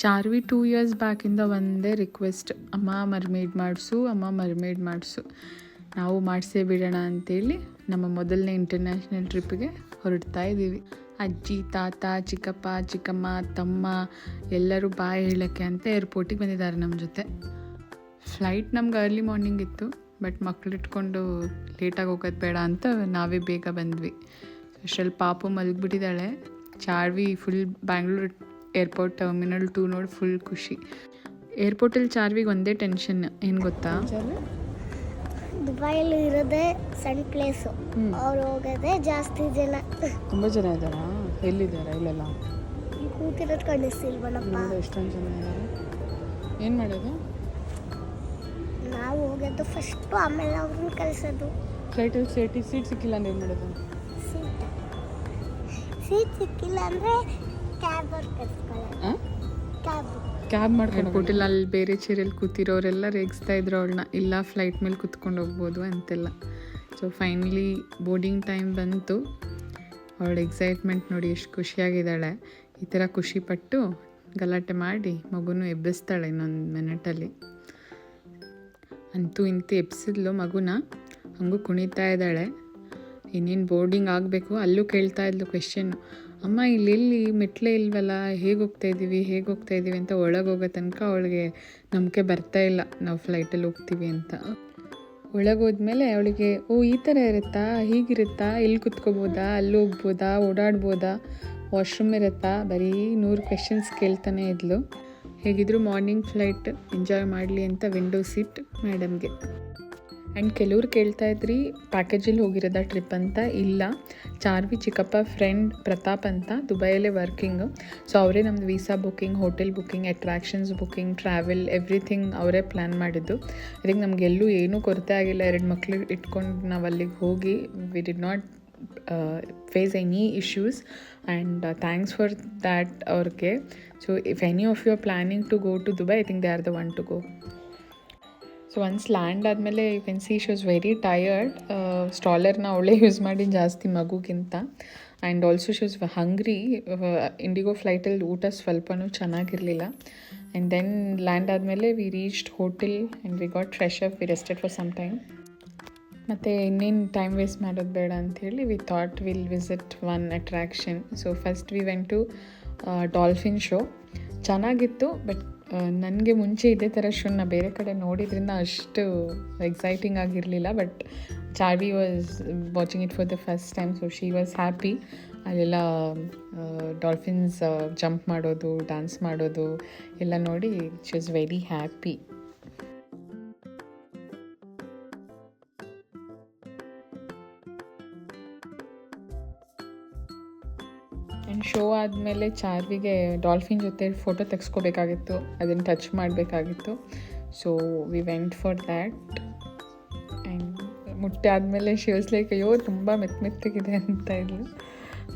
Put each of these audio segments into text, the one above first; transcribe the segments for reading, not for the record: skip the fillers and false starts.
Charvi 2 years ಬ್ಯಾಕಿಂದ ಒಂದೇ request, ಅಮ್ಮ ಮರ್ಮೇಡ್ ಮಾಡಿಸು. ನಾವು ಮಾಡಿಸೇ ಬಿಡೋಣ ಅಂತೇಳಿ ನಮ್ಮ ಮೊದಲನೇ ಇಂಟರ್ನ್ಯಾಷನಲ್ ಟ್ರಿಪ್ಪಿಗೆ ಹೊರಡ್ತಾ ಇದ್ದೀವಿ. ಅಜ್ಜಿ, ತಾತ, ಚಿಕ್ಕಪ್ಪ, ಚಿಕ್ಕಮ್ಮ, ತಮ್ಮ ಎಲ್ಲರೂ ಬಾಯ್ ಹೇಳೋಕ್ಕೆ ಅಂತ ಏರ್ಪೋರ್ಟಿಗೆ ಬಂದಿದ್ದಾರೆ ನಮ್ಮ ಜೊತೆ. ಫ್ಲೈಟ್ ನಮ್ಗೆ ಅರ್ಲಿ ಮಾರ್ನಿಂಗ್ ಇತ್ತು, ಬಟ್ ಮಕ್ಕಳಿಟ್ಕೊಂಡು ಲೇಟಾಗಿ ಹೋಗೋದು ಬೇಡ ಅಂತ ನಾವೇ ಬೇಗ ಬಂದ್ವಿ. ಅಷ್ಟರಲ್ಲಿ ಪಾಪು ಮಲಗಿಬಿಟ್ಟಿದ್ದಾಳೆ. Charvi full Bangalore airport terminal 2 ನೋಡಿ ಫುಲ್ ಖುಷಿ. ಏರ್ಪೋರ್ಟಲ್ಲಿ ಚಾರ್ವಿಗೆ ಒಂದೇ ಟೆನ್ಷನ್, ಏನು ಗೊತ್ತಾ? ದುಬೈಯಲ್ಲಿ ಇರೋದೇ ಸಣ್ಣ ಪ್ಲೇಸು, ಅವ್ರು ಹೋಗೋದೇ ಜಾಸ್ತಿ ಜನ. ತುಂಬ ಜನ ಇದ್ದಾರಾ? ಎಲ್ಲಿದ್ದಾರೆ? ಇಲ್ಲೆಲ್ಲ ಕೂತಿರೋದು ಕಾಣಿಸ್ತಿಲ್ವನಪ್ಪ. ಎಷ್ಟೊಂದು ಜನ ಇದ್ದಾರೆ. ಏನು ಮಾಡೋದು? ನಾವು ಹೋಗೋದು ಫಸ್ಟು, ಆಮೇಲೆ ಅವ್ರನ್ನ ಕಳಿಸೋದು. ಫ್ಲೈಟಲ್ಲಿ ಸೀಟ್ ಸಿಕ್ಕಿಲ್ಲ ಅಂದ್ರೆ ಏನು ಮಾಡೋದು? ಸೀಟ್ ಸಿಕ್ಕಿಲ್ಲ ಅಂದರೆ ಕ್ಯಾಬ್ ಅವ್ರು ಕಳಿಸ್ಕೊಳ್ಳೋದು. ಕ್ಯಾಬ್ ಮಾಡ್ಕೊಂಡು ಏರ್ಪೋರ್ಟಲ್ಲಿ ಅಲ್ಲಿ ಬೇರೆ ಚೇರಲ್ಲಿ ಕೂತಿರೋರೆಲ್ಲ ರೇಗಿಸ್ತಾ ಇದ್ರು ಅವಳನ್ನ, ಇಲ್ಲ ಫ್ಲೈಟ್ ಮೇಲೆ ಕೂತ್ಕೊಂಡು ಹೋಗ್ಬೋದು ಅಂತೆಲ್ಲ. ಸೊ ಫೈನಲಿ ಬೋರ್ಡಿಂಗ್ ಟೈಮ್ ಬಂತು. ಅವಳ ಎಕ್ಸೈಟ್ಮೆಂಟ್ ನೋಡಿ ಎಷ್ಟು ಖುಷಿಯಾಗಿದ್ದಾಳೆ. ಈ ಥರ ಖುಷಿಪಟ್ಟು ಗಲಾಟೆ ಮಾಡಿ ಮಗುನೂ ಎಬ್ಬಿಸ್ತಾಳೆ ಇನ್ನೊಂದು ಮಿನಿಟಲ್ಲಿ. ಅಂತೂ ಇಂತೂ ಎಬ್ಸಿದ್ಲು ಮಗುನ. ಹಂಗೂ ಕುಣಿತಾ ಇದ್ದಾಳೆ. ಇನ್ನೇನು ಬೋರ್ಡಿಂಗ್ ಆಗಬೇಕು, ಅಲ್ಲೂ ಕೇಳ್ತಾ ಇದ್ಲು ಕ್ವೆಶ್ಚನ್ನು, ಅಮ್ಮ ಇಲ್ಲಿ ಮೆಟ್ಲೇ ಇಲ್ವಲ್ಲ, ಹೇಗೆ ಹೋಗ್ತಾ ಇದ್ದೀವಿ ಅಂತ. ಒಳಗೆ ಹೋಗೋ ತನಕ ಅವಳಿಗೆ ನಂಬಿಕೆ ಬರ್ತಾ ಇಲ್ಲ ನಾವು ಫ್ಲೈಟಲ್ಲಿ ಹೋಗ್ತೀವಿ ಅಂತ. ಒಳಗೆ ಹೋದ್ಮೇಲೆ ಅವಳಿಗೆ ಈ ಥರ ಇರುತ್ತಾ, ಹೀಗಿರುತ್ತಾ, ಇಲ್ಲಿ ಕುತ್ಕೋಬೋದಾ, ಅಲ್ಲಿ ಹೋಗ್ಬೋದಾ, ಓಡಾಡ್ಬೋದಾ, ವಾಶ್ರೂಮ್ ಇರುತ್ತಾ, ಬರೀ 100 ಕ್ವೆಶನ್ಸ್ ಕೇಳ್ತಾನೆ ಇದ್ಲು. ಹೇಗಿದ್ರು ಮಾರ್ನಿಂಗ್ ಫ್ಲೈಟ್ ಎಂಜಾಯ್ ಮಾಡಲಿ ಅಂತ ವಿಂಡೋ ಸೀಟ್ ಮೇಡಮ್ಗೆ. ಆ್ಯಂಡ್ ಕೆಲವ್ರು ಕೇಳ್ತಾ ಇದ್ರಿ ಪ್ಯಾಕೇಜಲ್ಲಿ ಹೋಗಿರೋದ ಟ್ರಿಪ್ ಅಂತ. ಇಲ್ಲ, ಚಾರ್ವಿ ಚಿಕ್ಕಪ್ಪ ಫ್ರೆಂಡ್ ಪ್ರತಾಪ್ ಅಂತ ದುಬೈಯಲ್ಲೇ ವರ್ಕಿಂಗು. ಸೊ ಅವರೇ ನಮ್ಮದು visa booking, hotel booking, attractions booking, travel everything ಅವರೇ ಪ್ಲ್ಯಾನ್ ಮಾಡಿದ್ದು. ಅದಕ್ಕೆ ನಮಗೆಲ್ಲೂ ಏನೂ ಕೊರತೆ ಆಗಿಲ್ಲ. 2 ಮಕ್ಳು ಇಟ್ಕೊಂಡು ನಾವು ಅಲ್ಲಿಗೆ ಹೋಗಿ we did not face any issues and thanks for that ಅವ್ರಿಗೆ. So if any of you are planning to go to Dubai, I think they are the one to go. So once land ಆದಮೇಲೆ you can see she was very tired. ಸ್ಟಾಲರ್ನ ಅವಳೇ use ಮಾಡಿ ಜಾಸ್ತಿ ಮಗುಗಿಂತ. And also she was hungry. IndiGo ಫ್ಲೈಟಲ್ಲಿ ಊಟ ಸ್ವಲ್ಪನೂ ಚೆನ್ನಾಗಿರಲಿಲ್ಲ. ಆ್ಯಂಡ್ ದೆನ್ ಲ್ಯಾಂಡ್ ಆದಮೇಲೆ we reached hotel and we got fresh up, we rested for some time. ಮತ್ತು ಇನ್ನೇನು ಟೈಮ್ ವೇಸ್ಟ್ ಮಾಡೋದು ಬೇಡ ಅಂಥೇಳಿ we thought will visit one attraction. So first we went to dolphin show. ಚೆನ್ನಾಗಿತ್ತು, but ನನಗೆ ಮುಂಚೆ ಇದೇ ಥರ ಶೋನ ಬೇರೆ ಕಡೆ ನೋಡಿದ್ರಿಂದ ಅಷ್ಟು ಎಕ್ಸೈಟಿಂಗ್ ಆಗಿರಲಿಲ್ಲ. But Charvi was watching it for the first time, so she was happy. ಅಲ್ಲೆಲ್ಲ ಡಾಲ್ಫಿನ್ಸ್ ಜಂಪ್ ಮಾಡೋದು, ಡ್ಯಾನ್ಸ್ ಮಾಡೋದು ಎಲ್ಲ ನೋಡಿ she was very happy. And show ಆದಮೇಲೆ ಚಾರ್ವಿಗೆ ಡಾಲ್ಫಿನ್ ಜೊತೆ ಫೋಟೋ ತೆಗೆಸ್ಕೋಬೇಕಾಗಿತ್ತು, ಅದನ್ನು ಟಚ್ ಮಾಡಬೇಕಾಗಿತ್ತು. So we went for that. And ಮುಟ್ಟೆ ಆದಮೇಲೆ ಶಿ ವಾಸ್ ಲೈಕ್, ಅಯ್ಯೋ ತುಂಬ ಮೆತ್ತಗಿದೆ ಅಂತ ಇದ್ಲು.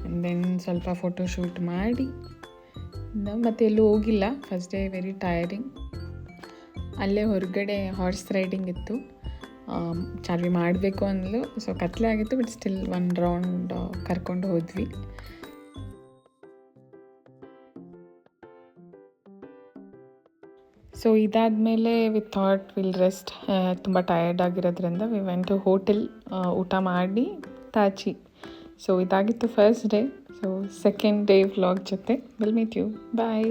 ಆ್ಯಂಡ್ ದೆನ್ ಸ್ವಲ್ಪ ಫೋಟೋ ಶೂಟ್ ಮಾಡಿ ಮತ್ತೆ ಎಲ್ಲೂ ಹೋಗಿಲ್ಲ. First day very tiring. ಅಲ್ಲೇ ಹೊರಗಡೆ ಹಾರ್ಸ್ ರೈಡಿಂಗ್ ಇತ್ತು. ಚಾರ್ವಿ ಮಾಡಬೇಕು ಅಂದ್ಲು. ಸೊ ಕತ್ಲೆ ಆಗಿತ್ತು, ಬಟ್ ಸ್ಟಿಲ್ 1 ರೌಂಡ್ ಕರ್ಕೊಂಡು ಹೋದ್ವಿ. ಸೊ ಇದಾದಮೇಲೆ ವಿ ಥಾಟ್ ವಿಲ್ ರೆಸ್ಟ್. ತುಂಬ ಟಯರ್ಡ್ ಆಗಿರೋದ್ರಿಂದ ವಿ ವೆಂಟ್ ಟು ಹೋಟೆಲ್, ಊಟ ಮಾಡಿ ತಾಚಿ. ಸೊ ಇದಾಗಿತ್ತು first day. So second day vlog ಜೊತೆ ವಿಲ್ ಮೀಟ್ ಯು. ಬಾಯ್.